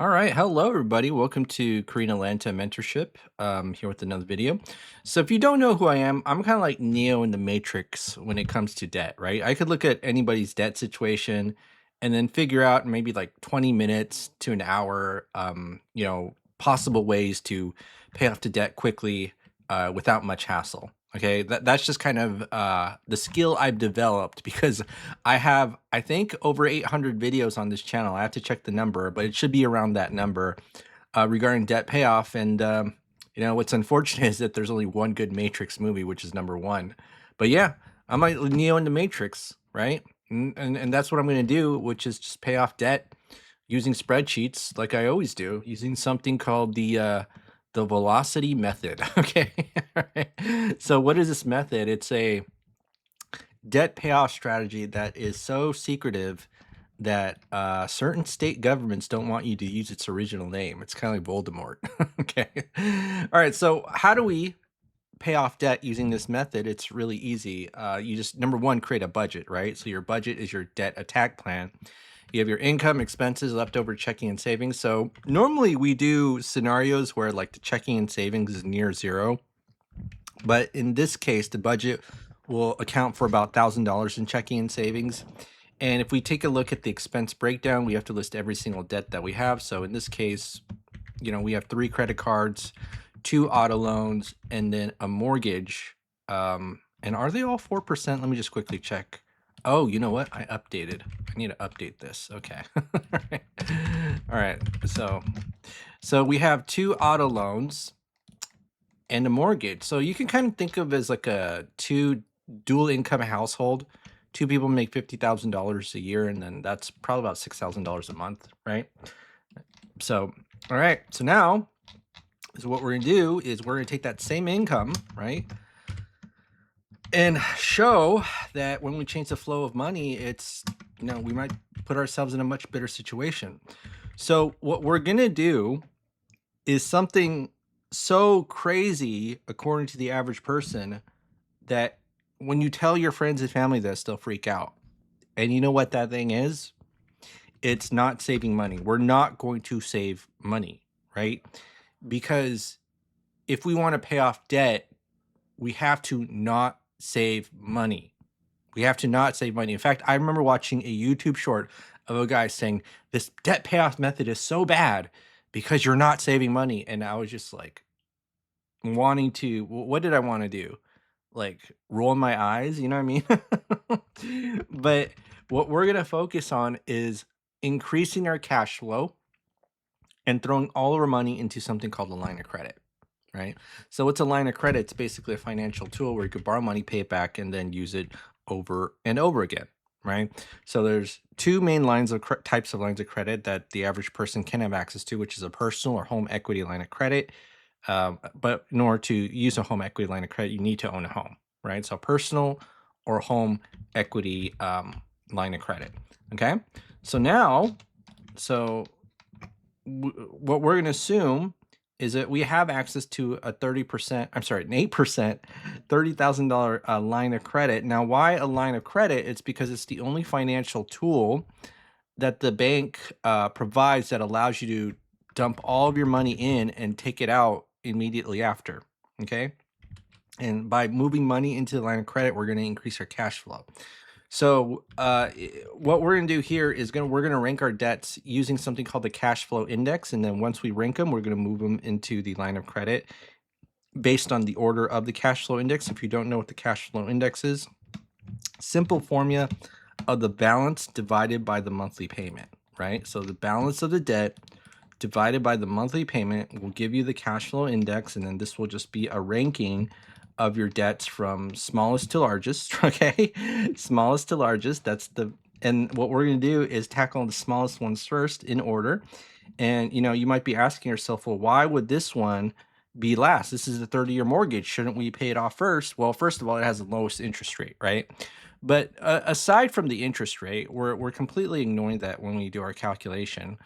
All right, hello everybody. Welcome to Karina Lanta Mentorship. Here with another video. So if you don't know who I am, I'm kind of like Neo in the Matrix when it comes to debt, right? I could look at anybody's debt situation and then figure out in maybe like 20 minutes to an hour, possible ways to pay off the debt quickly without much hassle. Okay, that's just kind of the skill I've developed because I have, I think, over 800 videos on this channel. I have to check the number, but it should be around that number regarding debt payoff. And what's unfortunate is that there's only one good Matrix movie, which is number one. But yeah, I'm like Neo in the Matrix, right? And that's what I'm going to do, which is just pay off debt using spreadsheets, like I always do, using something called the velocity method. Okay. All right. So what is this method? It's a debt payoff strategy that is so secretive that certain state governments don't want you to use its original name. It's kind of like Voldemort. Okay. All right. So how do we pay off debt using this method? It's really easy. You just, number one, create a budget, right? So your budget is your debt attack plan. You have your income, expenses, leftover checking and savings. So normally we do scenarios where like the checking and savings is near zero. But in this case, the budget will account for about $1,000 in checking and savings. And if we take a look at the expense breakdown, we have to list every single debt that we have. So in this case, we have 3 credit cards, 2 auto loans, and then a mortgage. And are they all 4%? Let me just quickly check. Oh, you know what? I updated. I need to update this. Okay. All right. All right. So we have 2 auto loans and a mortgage. So you can kind of think of as like a 2 dual income household. 2 people make $50,000 a year, and then that's probably about $6,000 a month, right? So, all right. So now, what we're gonna do is we're gonna take that same income, right, and show that when we change the flow of money, it's we might put ourselves in a much better situation. So what we're gonna do is something so crazy, according to the average person, that when you tell your friends and family this, they'll freak out. And you know what that thing is? It's not saving money. We're not going to save money, right? Because if we want to pay off debt, we have to not save money. We have to not save money. In fact, I remember watching a YouTube short of a guy saying this debt payoff method is so bad because you're not saving money. And I was just like wanting to, what did I want to do? Like roll my eyes, you know what I mean? But what we're going to focus on is increasing our cash flow and throwing all of our money into something called a line of credit, right? So what's a line of credit? It's basically a financial tool where you could borrow money, pay it back, and then use it over and over again, right? So there's 2 main types of lines of credit that the average person can have access to, which is a personal or home equity line of credit. But in order to use a home equity line of credit, you need to own a home, right? So personal or home equity line of credit. Okay. So now, what we're going to assume is that we have access to a 30%, I'm sorry, an 8%, $30,000 line of credit. Now, why a line of credit? It's because it's the only financial tool that the bank provides that allows you to dump all of your money in and take it out immediately after. Okay. And by moving money into the line of credit, we're going to increase our cash flow. So what we're going to do here is we're going to rank our debts using something called the cash flow index. And then once we rank them, we're going to move them into the line of credit based on the order of the cash flow index. If you don't know what the cash flow index is, simple formula of the balance divided by the monthly payment, right? So the balance of the debt divided by the monthly payment will give you the cash flow index. And then this will just be a ranking of your debts from smallest to largest. Okay. Smallest to largest. And what we're going to do is tackle the smallest ones first in order. And, you might be asking yourself, well, why would this one be last? This is the 30-year mortgage. Shouldn't we pay it off first? Well, first of all, it has the lowest interest rate, right? But aside from the interest rate, we're completely ignoring that when we do our calculation.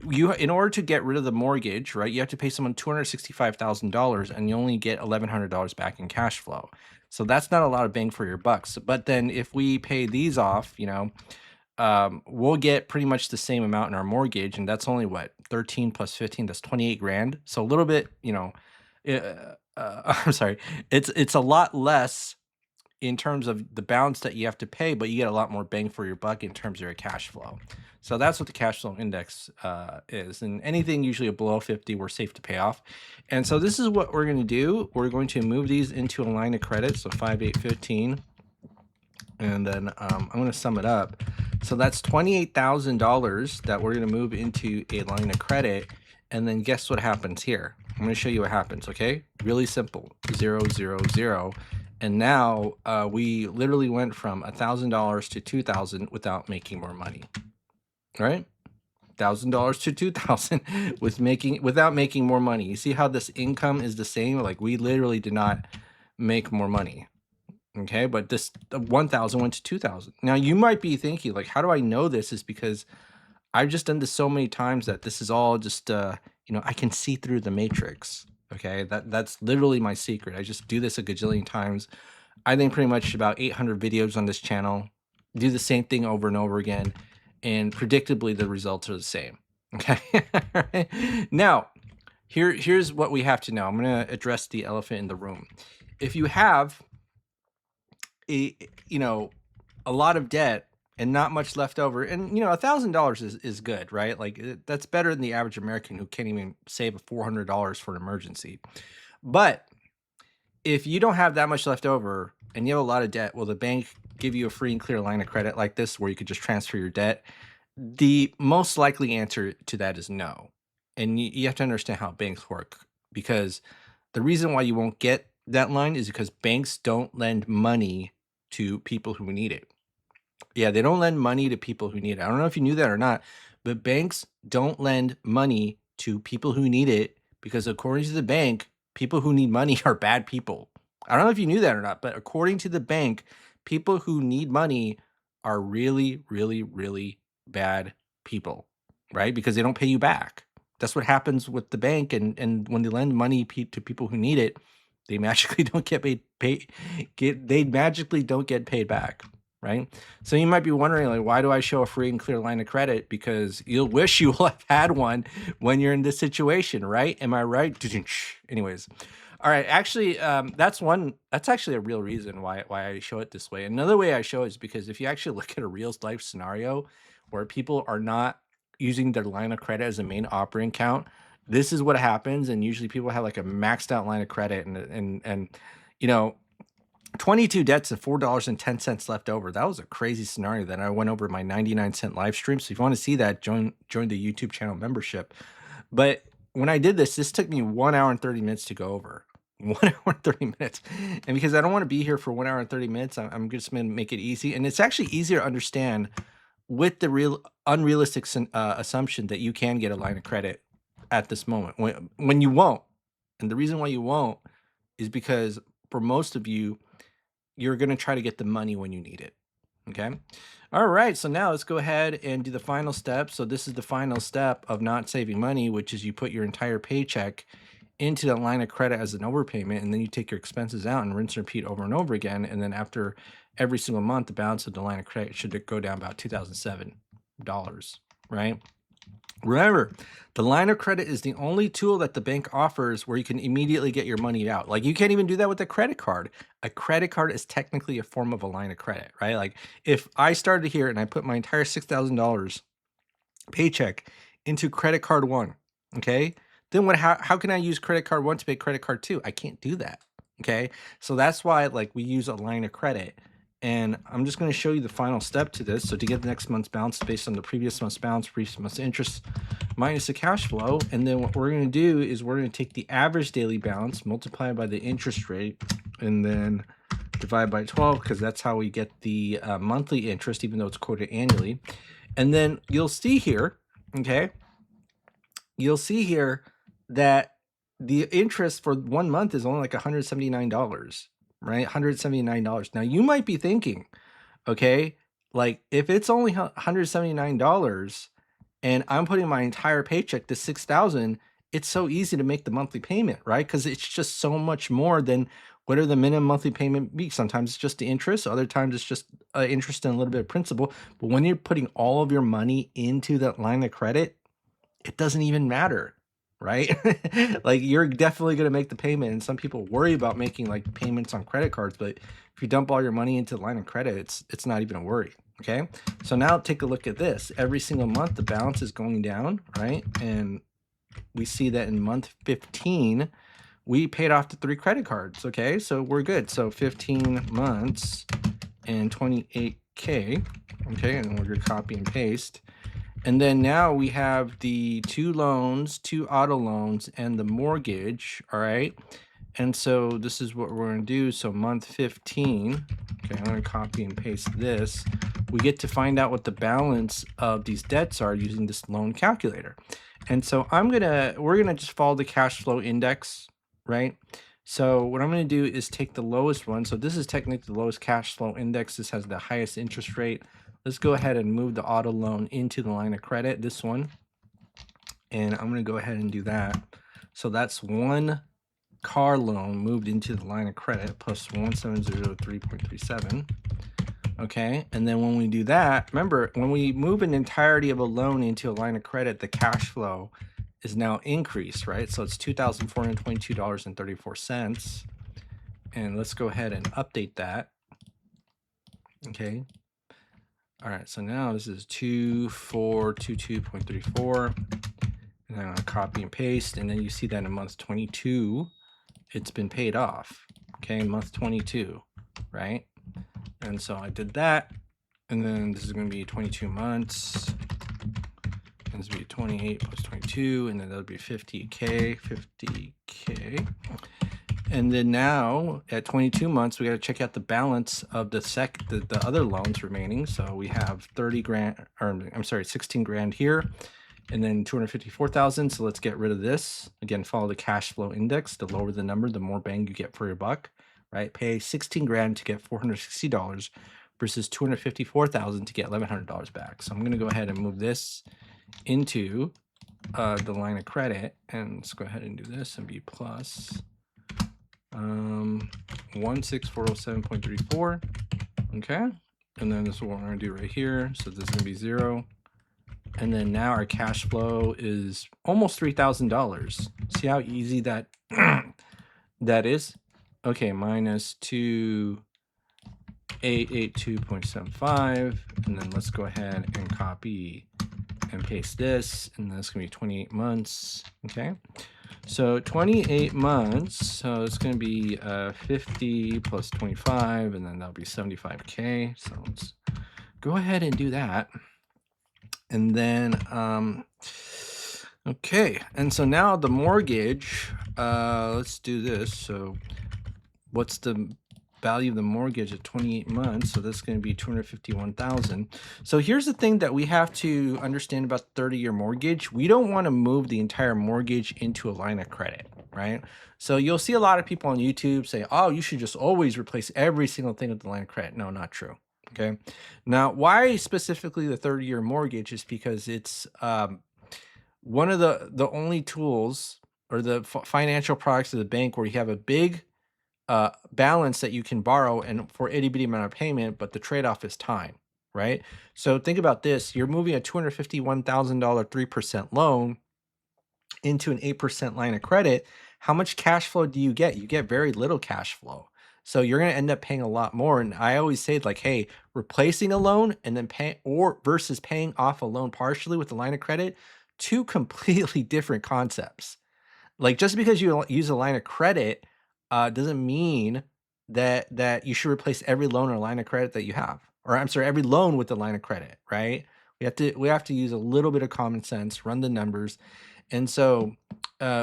In order to get rid of the mortgage, right, you have to pay someone $265,000 and you only get $1,100 back in cash flow. So that's not a lot of bang for your bucks. But then if we pay these off, we'll get pretty much the same amount in our mortgage, and that's only what 13 plus 15, that's 28 grand. So a little bit, I'm sorry, it's a lot less in terms of the balance that you have to pay, but you get a lot more bang for your buck in terms of your cash flow. So that's what the cash flow index is. And anything usually below 50, we're safe to pay off. And so this is what we're going to do. We're going to move these into a line of credit. So 5, 8, 15. And then I'm going to sum it up. So that's $28,000 that we're going to move into a line of credit. And then guess what happens here? I'm going to show you what happens, okay? Really simple. 0, 0, 0. And now we literally went from $1,000 to $2,000 without making more money, right? $1,000 to $2,000 without making more money. You see how this income is the same? Like we literally did not make more money. Okay, but this 1,000 went to 2,000. Now you might be thinking, like, how do I know this? Is because I've just done this so many times that this is all just, I can see through the matrix. Okay, that's literally my secret. I just do this a gajillion times. I think pretty much about 800 videos on this channel, do the same thing over and over again, and predictably the results are the same. Okay, all right. Now here's what we have to know. I'm going to address the elephant in the room. If you have a lot of debt and not much left over, and $1,000 is good, right? Like that's better than the average American who can't even save $400 for an emergency. But if you don't have that much left over and you have a lot of debt, will the bank give you a free and clear line of credit like this where you could just transfer your debt? The most likely answer to that is no. And you have to understand how banks work, because the reason why you won't get that line is because banks don't lend money to people who need it. Yeah, they don't lend money to people who need it. I don't know if you knew that or not, but banks don't lend money to people who need it because according to the bank, people who need money are bad people. I don't know if you knew that or not, but according to the bank, people who need money are really, really, really bad people, right? Because they don't pay you back. That's what happens with the bank. And when they lend money to people who need it, they magically don't get they magically don't get paid back, right? So you might be wondering, like, why do I show a free and clear line of credit? Because you'll wish you will have had one when you're in this situation, right? Am I right? Anyways, all right. Actually, that's actually a real reason why I show it this way. Another way I show it is because if you actually look at a real life scenario where people are not using their line of credit as a main operating account, this is what happens. And usually people have like a maxed out line of credit and 22 debts and $4.10 left over. That was a crazy scenario that I went over my 99-cent live stream. So if you want to see that, join the YouTube channel membership. But when I did this took me 1 hour and 30 minutes to go over. 1 hour and 30 minutes. And because I don't want to be here for 1 hour and 30 minutes, I'm just going to make it easy. And it's actually easier to understand with the unrealistic assumption that you can get a line of credit at this moment when you won't. And the reason why you won't is because for most of you, you're going to try to get the money when you need it. Okay. All right. So now let's go ahead and do the final step. So this is the final step of not saving money, which is you put your entire paycheck into the line of credit as an overpayment, and then you take your expenses out and rinse and repeat over and over again. And then after every single month, the balance of the line of credit should go down about $2,007, right? Remember, the line of credit is the only tool that the bank offers where you can immediately get your money out. Like you can't even do that with a credit card. A credit card is technically a form of a line of credit, right? Like if I started here and I put my entire $6,000 paycheck into credit card one, okay, then how can I use credit card one to pay credit card two? I can't do that. Okay. So that's why like we use a line of credit. And I'm just going to show you the final step to this. So to get the next month's balance based on the previous month's balance, previous month's interest minus the cash flow. And then what we're going to do is we're going to take the average daily balance, multiply by the interest rate, and then divide by 12, because that's how we get the monthly interest, even though it's quoted annually. And then you'll see here, okay, you'll see here that the interest for 1 month is only like $179. Right? $179. Now you might be thinking, okay, like if it's only $179 and I'm putting my entire paycheck to $6,000, it's so easy to make the monthly payment, right? Because it's just so much more than What are the minimum monthly payment be? Sometimes it's just the interest, other times it's just interest and a little bit of principal. But when you're putting all of your money into that line of credit, it doesn't even matter, right? Like you're definitely going to make the payment, and some people worry about making like payments on credit cards, but if you dump all your money into the line of credit, it's not even a worry. Okay, so now take a look at this. Every single month the balance is going down, right? And we see that in month 15 we paid off the 3 credit cards. Okay, so we're good. So 15 months and 28K. Okay, and we're gonna copy and paste. And then now we have the 2 loans, 2 auto loans, and the mortgage. All right, and so this is what we're gonna do. So month 15, okay, I'm gonna copy and paste this. We get to find out what the balance of these debts are using this loan calculator. And so we're gonna just follow the cash flow index, right? So what I'm gonna do is take the lowest one. So this is technically the lowest cash flow index. This has the highest interest rate. Let's go ahead and move the auto loan into the line of credit, this one. And I'm gonna go ahead and do that. So that's 1 car loan moved into the line of credit plus 1703.37. Okay, and then when we do that, remember, when we move an entirety of a loan into a line of credit, the cash flow is now increased, right? So it's $2,422.34. And let's go ahead and update that. Okay. All right, so now this is 2422.34. And I'm gonna copy and paste, and then you see that in month 22, it's been paid off. Okay, month 22, right? And so I did that, and then this is going to be 22 months, and this will be 28 plus 22, and then that'll be 50K. And then now at 22 months, we got to check out the balance of the other loans remaining. So we have 30 grand, or I'm sorry, 16 grand here, and then 254,000. So let's get rid of this. Again, follow the cash flow index. The lower the number, the more bang you get for your buck. Right? Pay 16 grand to get $460 versus 254,000 to get $1,100 back. So I'm going to go ahead and move this into the line of credit, and let's go ahead and do this and be plus 16407.34. Okay, and then this is what we're going to do right here. So this is going to be 0. And then now our cash flow is almost $3,000. See how easy that that is? Okay, minus 2882.75, and then let's go ahead and copy and paste this, and then it's gonna be 28 months. Okay, so 28 months, so it's gonna be 50 plus 25, and then that'll be 75K. So let's go ahead and do that. And then okay, and so now the mortgage, let's do this. So what's the value of the mortgage at 28 months? So that's going to be 251,000. So here's the thing that we have to understand about the 30-year mortgage. We don't want to move the entire mortgage into a line of credit, right? So you'll see a lot of people on YouTube say, oh, you should just always replace every single thing with the line of credit. No, not true. Okay. Now, why specifically the 30-year mortgage is because it's one of the only tools or the financial products of the bank where you have a big balance that you can borrow and for itty bitty amount of payment, but the trade-off is time, right? So think about this. You're moving a $251,000 3% loan into an 8% line of credit. How much cash flow do you get? You get very little cash flow. So you're going to end up paying a lot more. And I always say, like, hey, replacing a loan and then versus paying off a loan partially with a line of credit, 2 completely different concepts. Like, just because you use a line of credit doesn't mean that you should replace every loan or line of credit that you have, or I'm sorry, every loan with the line of credit, right? We have to use a little bit of common sense, run the numbers, and so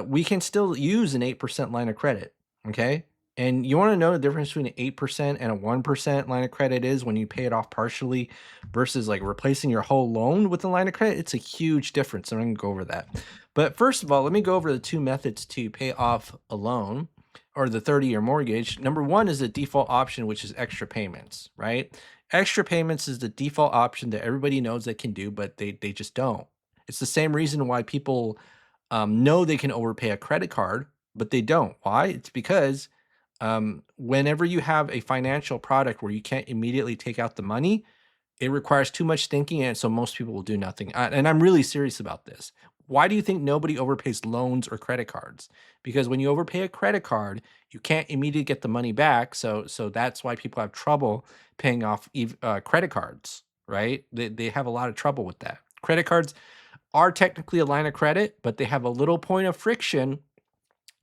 we can still use an 8% line of credit, okay? And you want to know the difference between an 8% and a 1% line of credit is when you pay it off partially versus like replacing your whole loan with a line of credit. It's a huge difference. I'm going to go over that. But first of all, let me go over the 2 methods to pay off a loan or the 30-year mortgage. Number 1 is the default option, which is extra payments, right? Extra payments is the default option that everybody knows they can do, but they just don't. It's the same reason why people know they can overpay a credit card, but they don't. Why? It's because Whenever you have a financial product where you can't immediately take out the money, it requires too much thinking, and so most people will do nothing. And I'm really serious about this. Why do you think nobody overpays loans or credit cards? Because when you overpay a credit card, you can't immediately get the money back. So that's why people have trouble paying off credit cards, right? They have a lot of trouble with that. Credit cards are technically a line of credit, but they have a little point of friction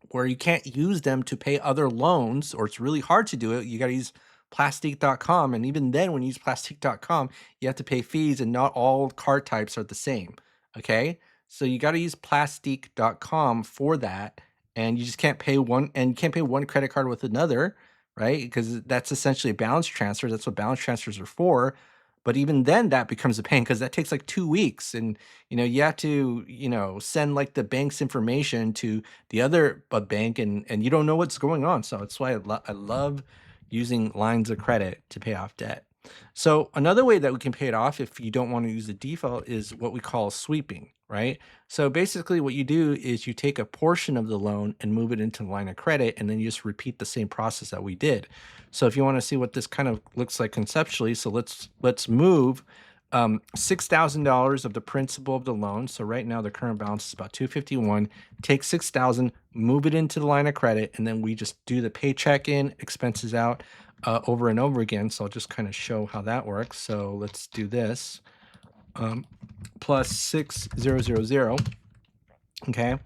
where you can't use them to pay other loans, or it's really hard to do it. You got to use plastic.com. And even then, when you use plastic.com, you have to pay fees, and not all card types are the same. Okay. So you got to use plastic.com for that. And you just can't pay one, and you can't pay one credit card with another, right? Because that's essentially a balance transfer. That's what balance transfers are for. But even then, that becomes a pain because that takes like 2 weeks. And, you have to, send like the bank's information to the other bank, and you don't know what's going on. So that's why I love using lines of credit to pay off debt. So another way that we can pay it off if you don't want to use the default is what we call sweeping, right? So basically what you do is you take a portion of the loan and move it into the line of credit, and then you just repeat the same process that we did. So if you want to see what this kind of looks like conceptually, so let's move $6,000 of the principal of the loan. So right now the current balance is about 251. Take 6,000, move it into the line of credit, and then we just do the paycheck in, expenses out over and over again. So I'll just kind of show how that works. So let's do this. Plus 6,000. Okay.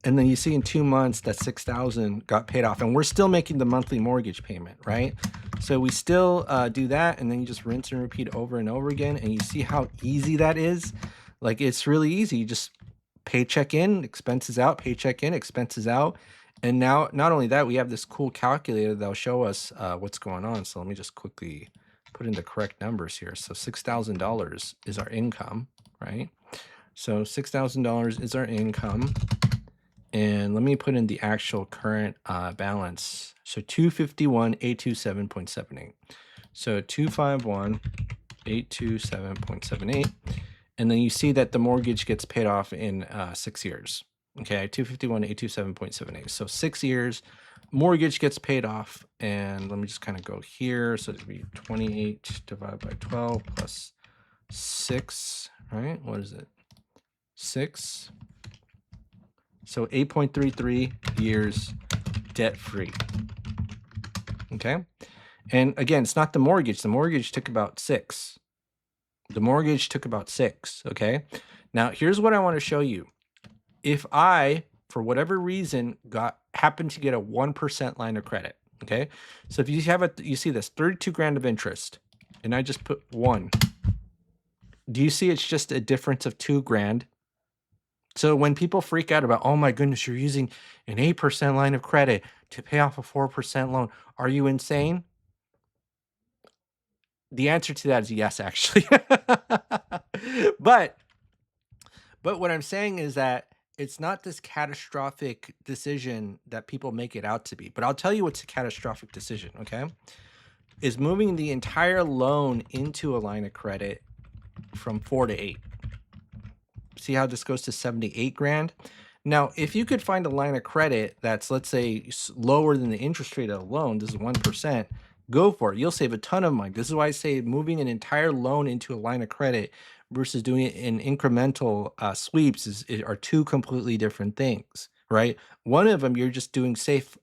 And then you see in 2 months that 6,000 got paid off, and we're still making the monthly mortgage payment, right? So we still do that, and then you just rinse and repeat over and over again, and you see how easy that is. Like, it's really easy. You just paycheck in, expenses out, paycheck in, expenses out. And now, not only that, we have this cool calculator that'll show us what's going on. So let me just quickly put in the correct numbers here. So $6,000 is our income, right? So $6,000 is our income. And let me put in the actual current balance. So 251,827.78. So 251,827.78. And then you see that the mortgage gets paid off in 6 years. Okay, 251,827.78. So 6 years, mortgage gets paid off. And let me just kind of go here. So it'd be 28 divided by 12 plus 6, right? What is it? 6. So 8.33 years debt-free. Okay. And again, it's not the mortgage. The mortgage took about 6. The mortgage took about 6. Okay. Now, here's what I want to show you. If I, for whatever reason, happened to get a 1% line of credit. Okay. So if you have you see this 32 grand of interest, and I just put 1. Do you see it's just a difference of 2 grand? So when people freak out about, oh my goodness, you're using an 8% line of credit to pay off a 4% loan, are you insane? The answer to that is yes, actually. But what I'm saying is that it's not this catastrophic decision that people make it out to be. But I'll tell you what's a catastrophic decision, okay? Is moving the entire loan into a line of credit from 4 to 8. See how this goes to 78 grand? Now, if you could find a line of credit that's, let's say, lower than the interest rate of the loan, this is 1%, go for it. You'll save a ton of money. This is why I say moving an entire loan into a line of credit versus doing it in incremental sweeps are two completely different things, right? One of them, you're just doing safe,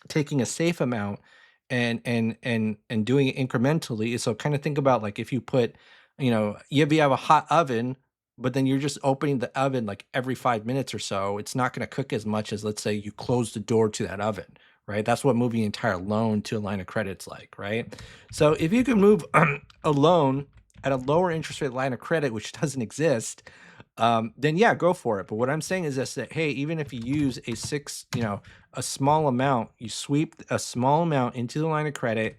taking a safe amount and doing it incrementally. So kind of think about, like, if you put, if you have a hot oven, but then you're just opening the oven like every 5 minutes or so, it's not going to cook as much as, let's say, you close the door to that oven, right? That's what moving an entire loan to a line of credit's like, right? So if you can move a loan at a lower interest rate line of credit, which doesn't exist, then yeah, go for it. But what I'm saying is this, that, hey, even if you use a small amount, you sweep a small amount into the line of credit,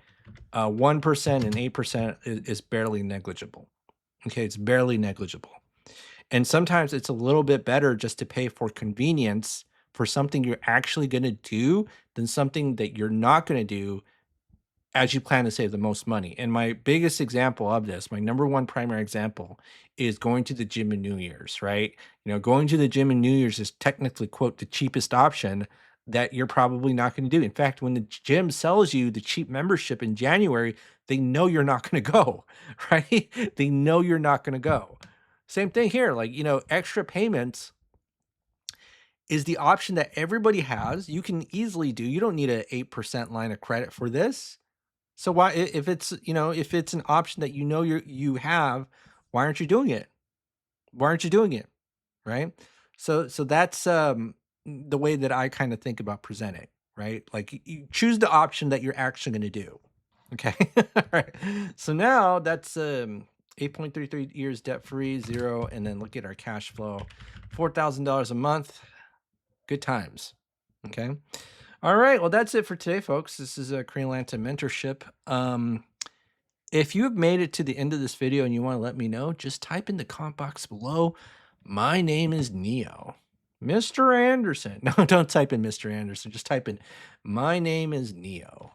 1% and 8% is barely negligible. Okay, it's barely negligible. And sometimes it's a little bit better just to pay for convenience for something you're actually going to do than something that you're not going to do as you plan to save the most money. And my biggest example of this, my number one primary example, is going to the gym in New Year's, right? Going to the gym in New Year's is technically, quote, the cheapest option, that you're probably not going to do. In fact, when the gym sells you the cheap membership in January, they know you're not going to go, right? They know you're not going to go. Same thing here, like, extra payments is the option that everybody has. You can easily do. You don't need a 8% line of credit for this. So why, if it's, if it's an option that you have, why aren't you doing it? Why aren't you doing it? Right? So that's the way that I kind of think about presenting, right? Like you choose the option that you're actually going to do. Okay. All right. So now that's 8.33 years debt free, zero, and then look at our cash flow, $4,000 a month. Good times. Okay. All right. Well, that's it for today, folks. This is a Korean Lanta mentorship. If you have made it to the end of this video and you want to let me know, just type in the comment box below. My name is Neo. Mr. Anderson. No, don't type in Mr. Anderson. Just type in, my name is Neo.